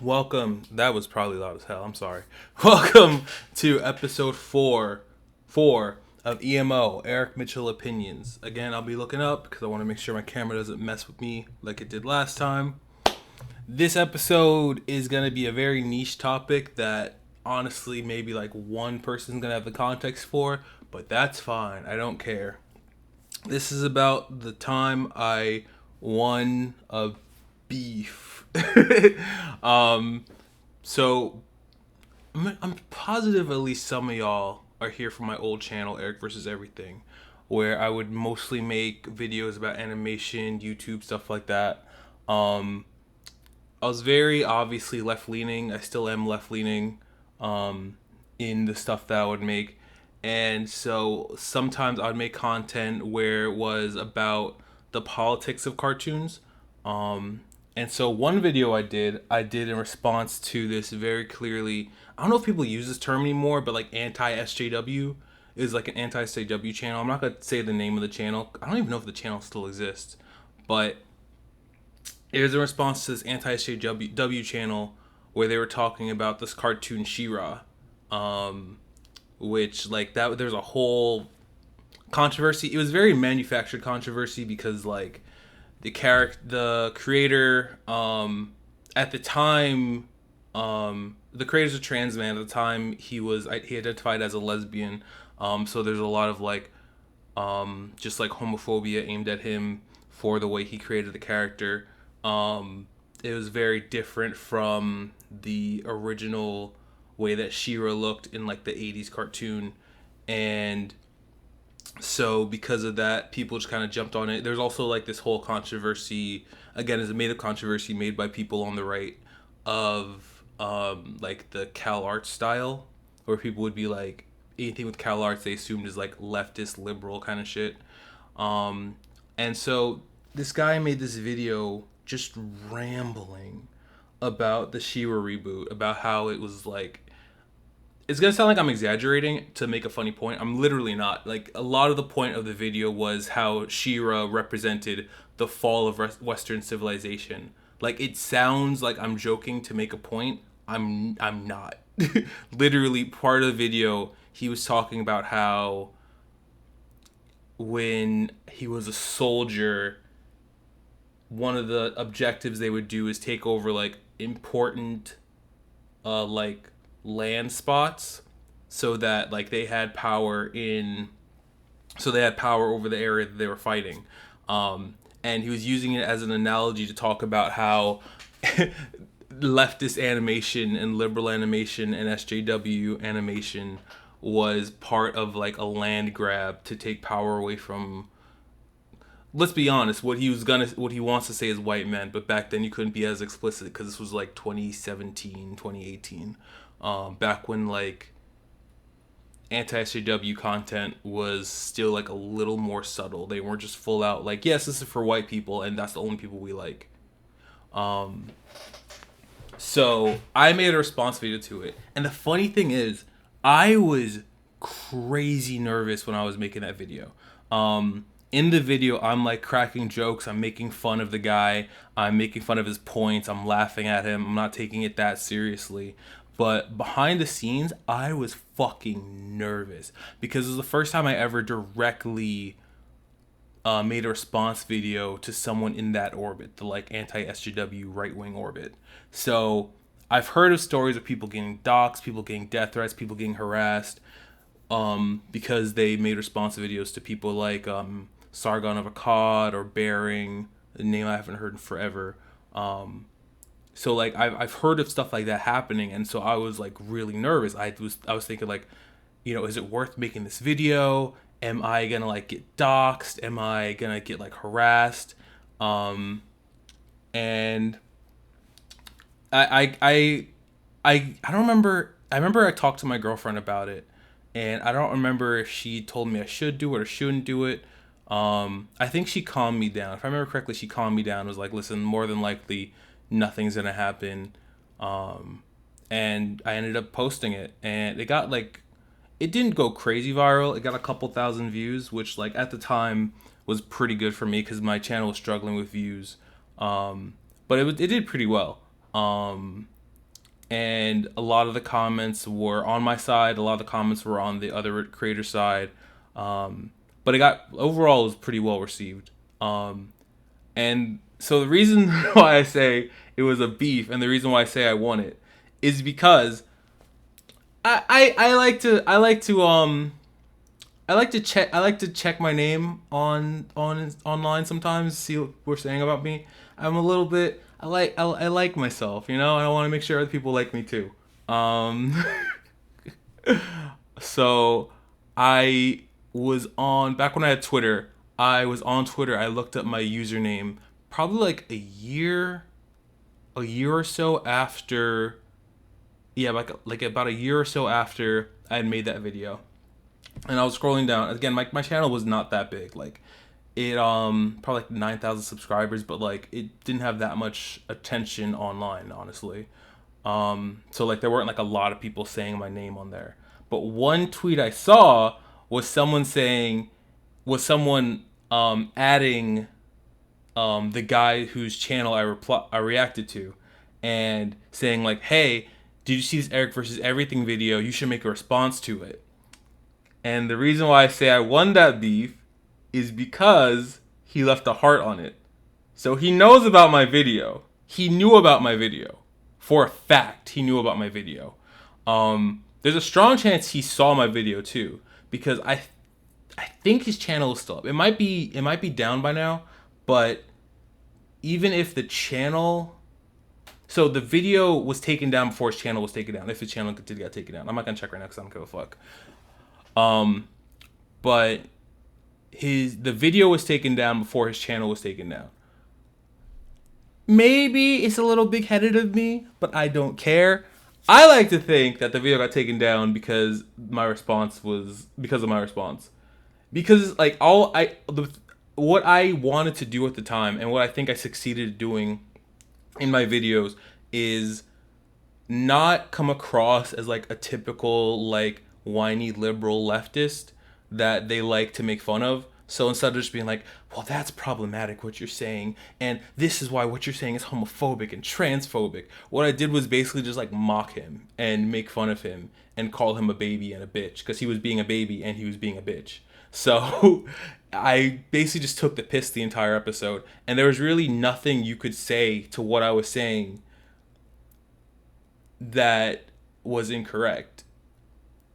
Welcome. That was probably loud as hell. I'm sorry. Welcome to episode four of E.M.O. Eric Mitchell Opinions. Again, I'll be looking up because I want to make sure my camera doesn't mess with me like it did last time. This episode is going to be a very niche topic that honestly maybe like one person's going to have the context for, but that's fine. I don't care. This is about the time I won a beef. um, so I'm positive at least some of y'all are here from my old channel, Eric versus Everything, where I would mostly make videos about animation, YouTube, stuff like that. Um, I was very obviously left leaning. I still am left leaning in the stuff that I would make. And so sometimes I'd make content where it was about the politics of cartoons. And so one video I did in response to this very clearly. I don't know if people use this term anymore, but like anti SJW is like an anti SJW channel. I'm not gonna say the name of the channel. I don't even know if the channel still exists, but it was in response to this anti SJW channel where they were talking about this cartoon She-Ra, which like that there's a whole controversy. It was very manufactured controversy because like the creator at the time the creator's a trans man. At the time he identified as a lesbian, so there's a lot of like just like homophobia aimed at him for the way he created the character. It was very different from the original way that She-Ra looked in like the 80s cartoon, and so because of that people just kind of jumped on it. There's also like this whole controversy, again, is a made up controversy made by people on the right, of like the Cal Arts style, where people would be like anything with Cal Arts they assumed is like leftist liberal kind of shit. And so this guy made this video just rambling about the She-Ra reboot, about how it was like, it's gonna sound like I'm exaggerating to make a funny point. I'm literally not. Like a lot of the point of the video was how She-Ra represented the fall of Western civilization. Like it sounds like I'm joking to make a point. I'm not. Literally, part of the video, he was talking about how when he was a soldier, one of the objectives they would do is take over like important like land spots, so that like they had power over the area that they were fighting. And he was using it as an analogy to talk about how leftist animation and liberal animation and SJW animation was part of like a land grab to take power away from, let's be honest, what he wants to say is white men, but back then you couldn't be as explicit because this was like 2017, 2018, back when like anti-SJW content was still like a little more subtle. They weren't just full out like, yes, this is for white people and that's the only people we like. So I made a response video to it, and the funny thing is, I was crazy nervous when I was making that video. In the video, I'm like cracking jokes. I'm making fun of the guy. I'm making fun of his points. I'm laughing at him. I'm not taking it that seriously. But behind the scenes, I was fucking nervous because it was the first time I ever directly made a response video to someone in that orbit, the like anti-SJW right wing orbit. So I've heard of stories of people getting doxxed, people getting death threats, people getting harassed, because they made response videos to people like Sargon of Akkad or Bering, a name I haven't heard in forever. So like I've heard of stuff like that happening, and so I was like really nervous. I was thinking like, is it worth making this video? Am I gonna like get doxxed? Am I gonna get like harassed? And I don't remember. I remember I talked to my girlfriend about it, and I don't remember if she told me I should do it or shouldn't do it. I think she calmed me down. If I remember correctly, she calmed me down. Was like, listen, more than likely, nothing's gonna happen. And I ended up posting it, and it didn't go crazy viral. It got a couple thousand views, which like at the time was pretty good for me because my channel was struggling with views. But it did pretty well. and a lot of the comments were on my side. A lot of the comments were on the other creator side. But it got overall, it was pretty well received. And so the reason why I say it was a beef, and the reason why I say I won it, is because I like to check my name on online sometimes, see what we're saying about me. I'm a little bit I like myself, and I want to make sure other people like me too. Um, so I was on back when I had Twitter. I was on Twitter. I looked up my username probably like a year or so after. Yeah, like about a year or so after I had made that video, and I was scrolling down again. My channel was not that big. Like it probably like 9,000 subscribers, but like it didn't have that much attention online, honestly. So like there weren't like a lot of people saying my name on there. But one tweet I saw was someone adding the guy whose channel I reacted to, and saying like, "Hey, did you see this Eric versus Everything video? You should make a response to it." And the reason why I say I won that beef is because he left a heart on it. So he knows about my video. He knew about my video. For a fact, he knew about my video. There's a strong chance he saw my video too, because I think his channel is still up. It might be down by now, but even if the channel, so the video was taken down before his channel was taken down. If his channel did get taken down, I'm not gonna check right now because I don't give a fuck. But the video was taken down before his channel was taken down. Maybe it's a little big headed of me, but I don't care. I like to think that the video got taken down because of my response. Because like what I wanted to do at the time, and what I think I succeeded doing in my videos, is not come across as like a typical like whiny liberal leftist that they like to make fun of. So instead of just being like, well, that's problematic what you're saying, and this is why what you're saying is homophobic and transphobic, what I did was basically just like mock him and make fun of him and call him a baby and a bitch, because he was being a baby and he was being a bitch. So I basically just took the piss the entire episode, and there was really nothing you could say to what I was saying that was incorrect.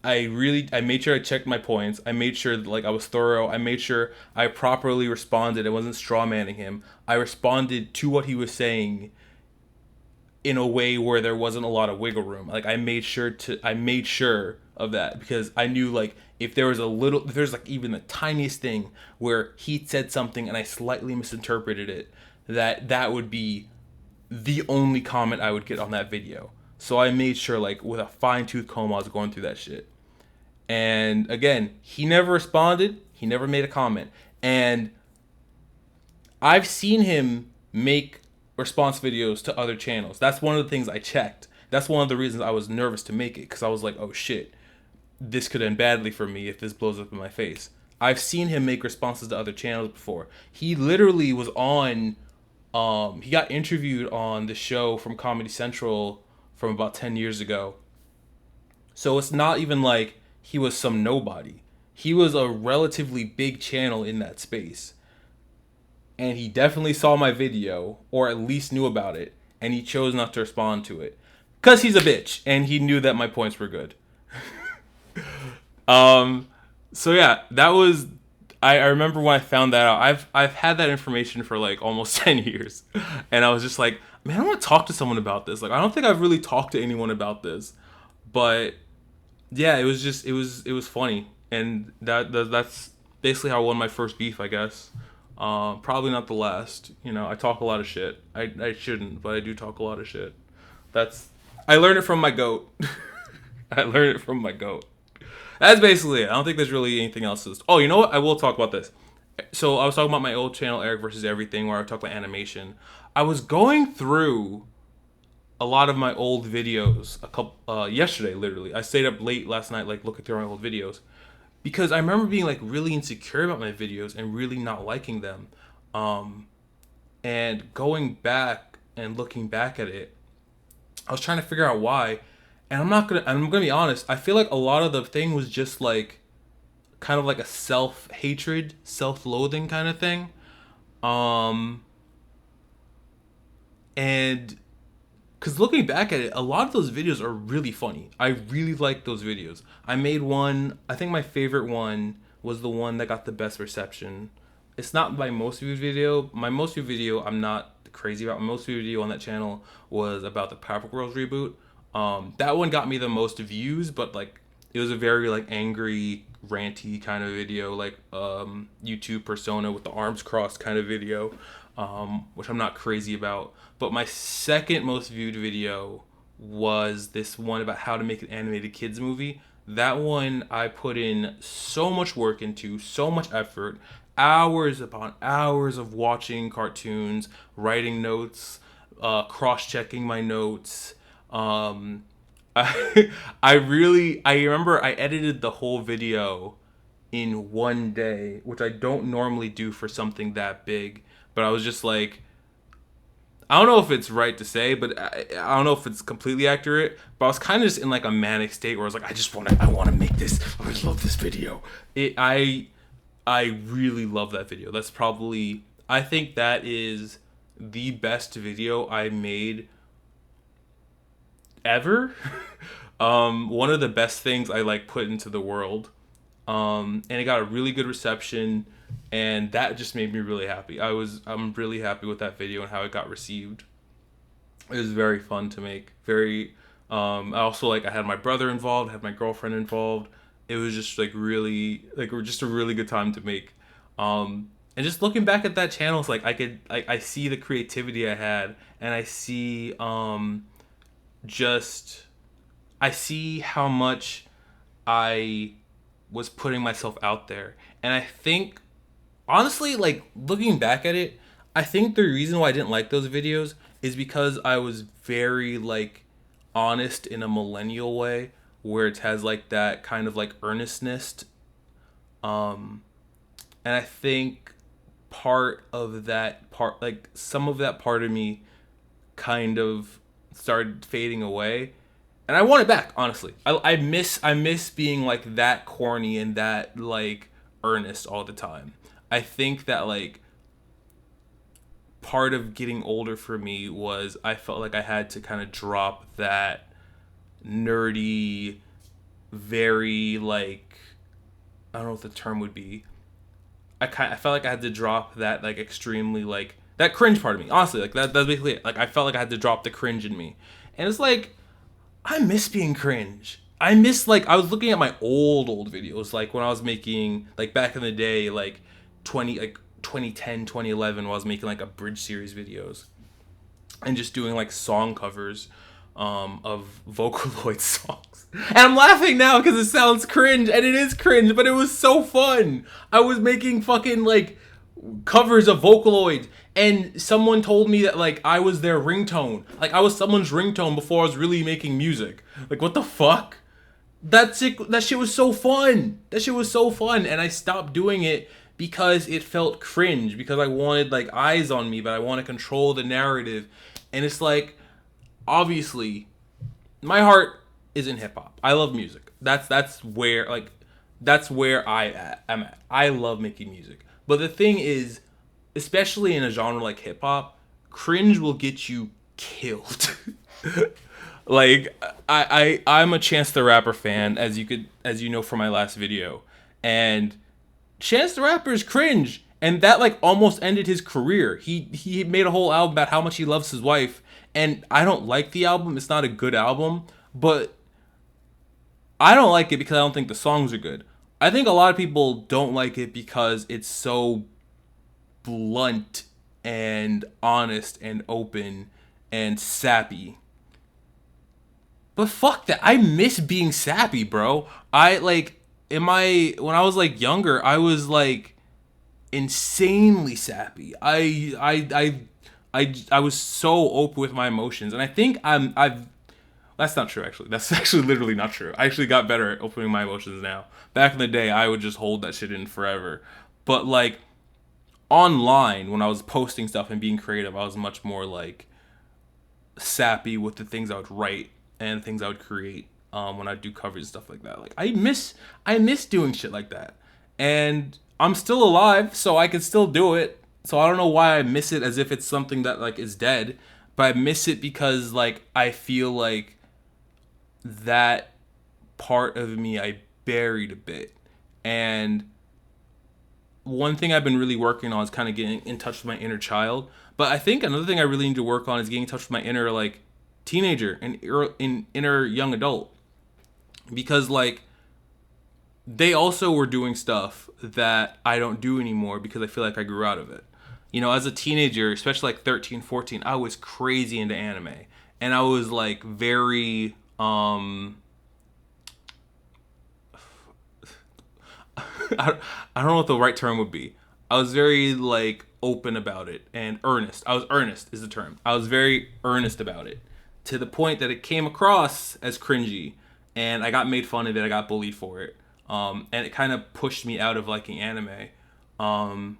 I made sure I checked my points. I made sure that, like, I was thorough. I made sure I properly responded. I wasn't straw manning him. I responded to what he was saying in a way where there wasn't a lot of wiggle room. Like I made sure of that, because I knew like if there's like even the tiniest thing where he said something and I slightly misinterpreted it, that would be the only comment I would get on that video. So I made sure, like, with a fine-tooth comb, I was going through that shit. And again, he never responded. He never made a comment. And I've seen him make response videos to other channels. That's one of the things I checked. That's one of the reasons I was nervous to make it, because I was like, oh shit, this could end badly for me if this blows up in my face. I've seen him make responses to other channels before. He literally was on, he got interviewed on the show from Comedy Central from about 10 years ago. So it's not even like he was some nobody. He was a relatively big channel in that space. And he definitely saw my video, or at least knew about it, and he chose not to respond to it. Because he's a bitch, and he knew that my points were good. So yeah, that was... I remember when I found that out. I've had that information for like almost 10 years. And I was just like, man, I want to talk to someone about this. Like, I don't think I've really talked to anyone about this. But yeah, it was funny. And that's basically how I won my first beef, I guess. Probably not the last. I talk a lot of shit. I shouldn't, but I do talk a lot of shit. I learned it from my goat. I learned it from my goat. That's basically it. I don't think there's really anything else. Oh, you know what? I will talk about this. So I was talking about my old channel, Eric versus Everything, where I talk about animation. I was going through a lot of my old videos yesterday, literally. I stayed up late last night, like looking through my old videos, because I remember being like really insecure about my videos and really not liking them. And going back and looking back at it, I was trying to figure out why, and I'm gonna be honest. I feel like a lot of the thing was just like kind of like a self hatred, self loathing kind of thing. Um, and because looking back at it, a lot of those videos are really funny. I really like those videos. I made one. I think my favorite one was the one that got the best reception. It's not my most viewed video. My most viewed video, I'm not crazy about. My most viewed video on that channel was about the Powerpuff Girls reboot. That one got me the most views, but like it was a very like angry, ranty kind of video, like YouTube persona with the arms crossed kind of video, which I'm not crazy about. But my second most viewed video was this one about how to make an animated kids movie. That one I put in so much work into, so much effort, hours upon hours of watching cartoons, writing notes, cross-checking my notes. I remember I edited the whole video in one day, which I don't normally do for something that big. But I was just like, I don't know if it's right to say, but I don't know if it's completely accurate. But I was kind of just in like a manic state where I was like, I want to make this. I love this video. I really love that video. That's probably, I think that is the best video I made ever. One of the best things I like put into the world. And it got a really good reception, and that just made me really happy. I'm really happy with that video and how it got received. It was very fun to make. Very I also like I had my brother involved, had my girlfriend involved. It was just like really like just a really good time to make. And just looking back at that channel, it's like I see the creativity I had, and I see just I see how much I was putting myself out there. And I think honestly, like looking back at it, I think the reason why I didn't like those videos is because I was very like honest in a millennial way where it has like that kind of like earnestness. Um and I think part of that part like some of that part of me kind of started fading away, and I want it back. Honestly, I miss being like that corny and that like earnest all the time. I think that like part of getting older for me was I felt like I had to kind of drop that nerdy, very like I don't know what the term would be. I felt like I had to drop that like extremely like that cringe part of me. Honestly, like that's basically it. Like I felt like I had to drop the cringe in me, and it's like I miss being cringe. I miss like I was looking at my old videos like when I was making like back in the day like 2010 2011 when I was making like a bridge series videos and just doing like song covers of Vocaloid songs. And I'm laughing now because it sounds cringe, and it is cringe, but it was so fun. I was making fucking like covers of Vocaloid, and someone told me that like I was their ringtone. Like I was someone's ringtone before I was really making music. Like what the fuck? That shit was so fun. That shit was so fun, and I stopped doing it because it felt cringe. Because I wanted like eyes on me, but I want to control the narrative, and it's like obviously my heart is in hip hop. I love music. That's where I'm at. I love making music. But the thing is, especially in a genre like hip hop, cringe will get you killed. Like I'm a Chance the Rapper fan, as you know from my last video, and Chance the Rapper is cringe, and that like almost ended his career. He made a whole album about how much he loves his wife, and I don't like the album. It's not a good album, but I don't like it because I don't think the songs are good. I think a lot of people don't like it because it's so blunt and honest and open and sappy. But fuck that. I miss being sappy, bro. I like when I was like younger, I was like insanely sappy. I was so open with my emotions, and I think I've that's not true, actually. That's actually literally not true. I actually got better at opening my emotions now. Back in the day, I would just hold that shit in forever. But, like, online, when I was posting stuff and being creative, I was much more, like, sappy with the things I would write and things I would create when I do covers and stuff like that. Like I miss doing shit like that, and I'm still alive, so I can still do it. So I don't know why I miss it as if it's something that like is dead, but I miss it because like I feel like that part of me I buried a bit. And one thing I've been really working on is kind of getting in touch with my inner child. But I think another thing I really need to work on is getting in touch with my inner like teenager and inner young adult, because like they also were doing stuff that I don't do anymore because I feel like I grew out of it. You know, as a teenager, especially like 13, 14, I was crazy into anime. And I was like very I don't know what the right term would be. I was very like open about it and earnest. I was earnest is the term. I was very earnest about it to the point that it came across as cringy, and I got made fun of it. I got bullied for it, and it kind of pushed me out of liking anime um,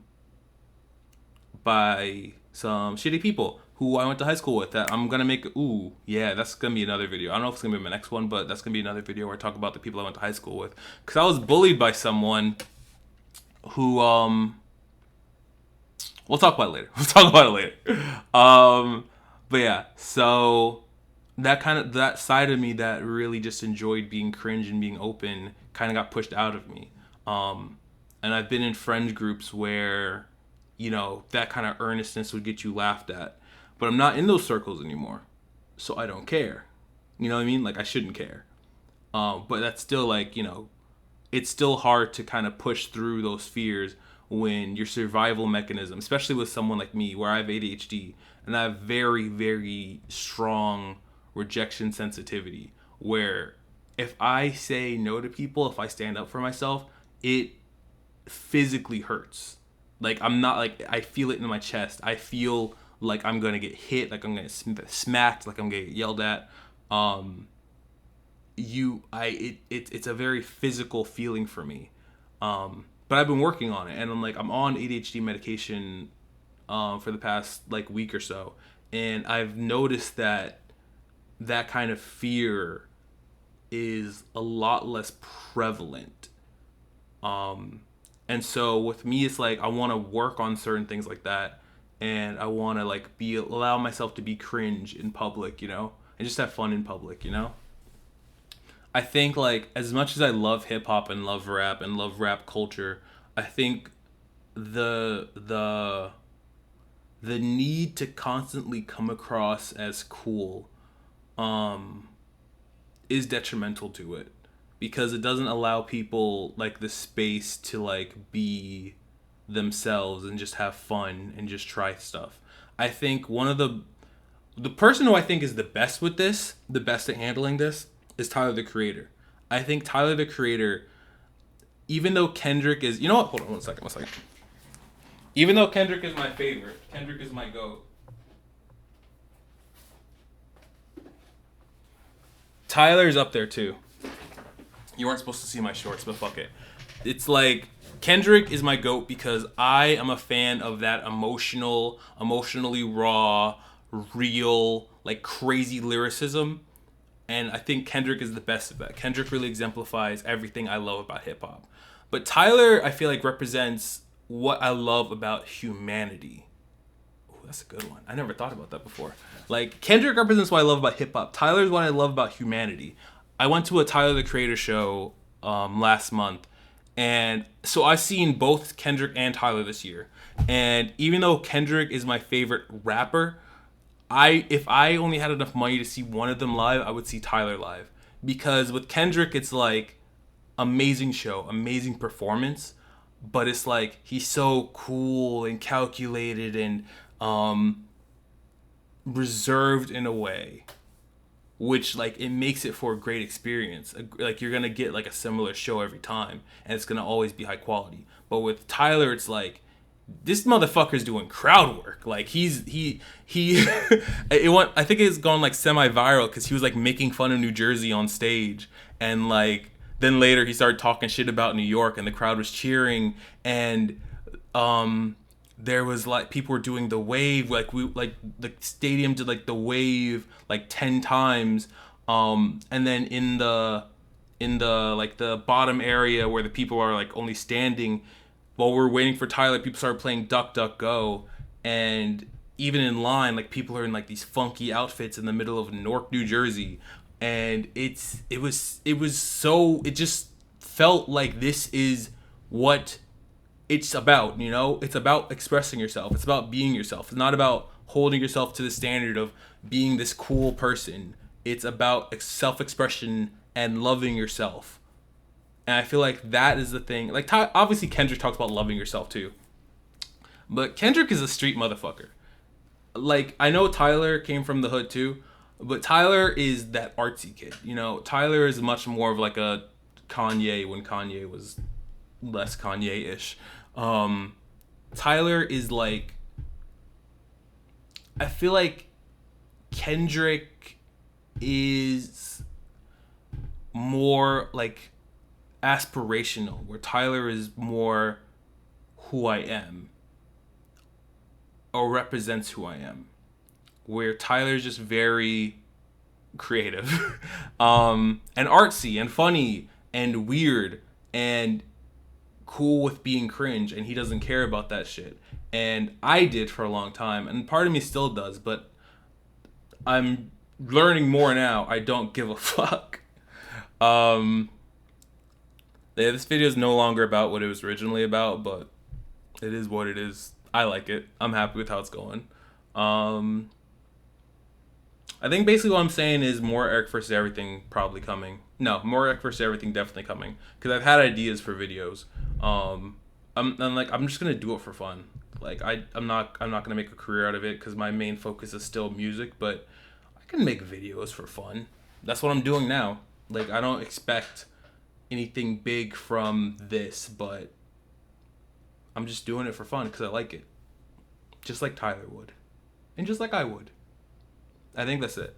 by some shitty people who I went to high school with. That I'm gonna make. Ooh, yeah, that's gonna be another video. I don't know if it's gonna be my next one, but that's gonna be another video where I talk about the people I went to high school with. Because I was bullied by someone who we'll talk about it later. We'll talk about it later. But yeah, so that side of me that really just enjoyed being cringe and being open kind of got pushed out of me. And I've been in friend groups where, you know, that kind of earnestness would get you laughed at. But I'm not in those circles anymore. So I don't care. You know what I mean? Like I shouldn't care. But that's still like, you know, it's still hard to kind of push through those fears when your survival mechanism, especially with someone like me where I have ADHD and I have very, very strong rejection sensitivity, where if I say no to people, if I stand up for myself, it physically hurts. Like I'm not like, I feel it in my chest. I feel like I'm going to get hit, like I'm going to get smacked, like I'm going to get yelled at. It's a very physical feeling for me, but I've been working on it, and I'm on ADHD medication for the past like week or so, and I've noticed that that kind of fear is a lot less prevalent. And so with me, it's like I want to work on certain things like that, and I want to like allow myself to be cringe in public, you know, and just have fun in public, you know. I think like as much as I love hip hop and love rap culture, I think the the need to constantly come across as cool um is detrimental to it, because it doesn't allow people like the space to like be themselves and just have fun and just try stuff. I think one of the person who I think is the best with this, the best at handling this, is Tyler the Creator. I think Tyler the Creator, even though Kendrick is, you know what? Hold on one second. Even though Kendrick is my favorite, Kendrick is my GOAT. Tyler's up there too. You weren't supposed to see my shorts, but fuck it. It's like Kendrick is my GOAT because I am a fan of that emotionally raw, real, like crazy lyricism. And I think Kendrick is the best of that. Kendrick really exemplifies everything I love about hip hop. But Tyler, I feel like, represents what I love about humanity. Oh, that's a good one. I never thought about that before. Like, Kendrick represents what I love about hip hop. Tyler's what I love about humanity. I went to a Tyler the Creator show last month. And so I've seen both Kendrick and Tyler this year. And even though Kendrick is my favorite rapper, if I only had enough money to see one of them live, I would see Tyler live. Because with Kendrick, it's like amazing show, amazing performance, but it's like he's so cool and calculated and reserved in a way, which like it makes it for a great experience. Like you're gonna get like a similar show every time, and it's gonna always be high quality. But with Tyler, it's like this motherfucker's doing crowd work. Like he it went, I think it's gone like semi-viral because he was like making fun of New Jersey on stage, and like then later he started talking shit about New York and the crowd was cheering, and there was like people were doing the wave, like we like the stadium did like the wave like 10 times, and then in the like the bottom area where the people are like only standing while we're waiting for Tyler, people started playing Duck Duck Go. And even in line, like people are in like these funky outfits in the middle of Newark, New Jersey. And it was so, it just felt like this is what it's about, you know? It's about expressing yourself. It's about being yourself. It's not about holding yourself to the standard of being this cool person. It's about self-expression and loving yourself. And I feel like that is the thing. Like, obviously Kendrick talks about loving yourself too. But Kendrick is a street motherfucker. Like, I know Tyler came from the hood too, but Tyler is that artsy kid. You know, Tyler is much more of like a Kanye when Kanye was less Kanye-ish. Um, Tyler is like, I feel like Kendrick is more like aspirational, where Tyler is more who I am or represents who I am. Where Tyler's just very creative, and artsy and funny and weird and cool with being cringe, and he doesn't care about that shit. And I did for a long time, and part of me still does, but I'm learning more now. I don't give a fuck. Um, yeah, this video is no longer about what it was originally about, but it is what it is. I like it. I'm happy with how it's going. Um, I think basically what I'm saying is more Eric versus everything probably coming. No, more Eric versus everything definitely coming, because I've had ideas for videos. I'm just gonna do it for fun. Like I'm not gonna make a career out of it because my main focus is still music, but I can make videos for fun. That's what I'm doing now. Like, I don't expect anything big from this, but I'm just doing it for fun because I like it, just like Tyler would, and just like I would. I think that's it.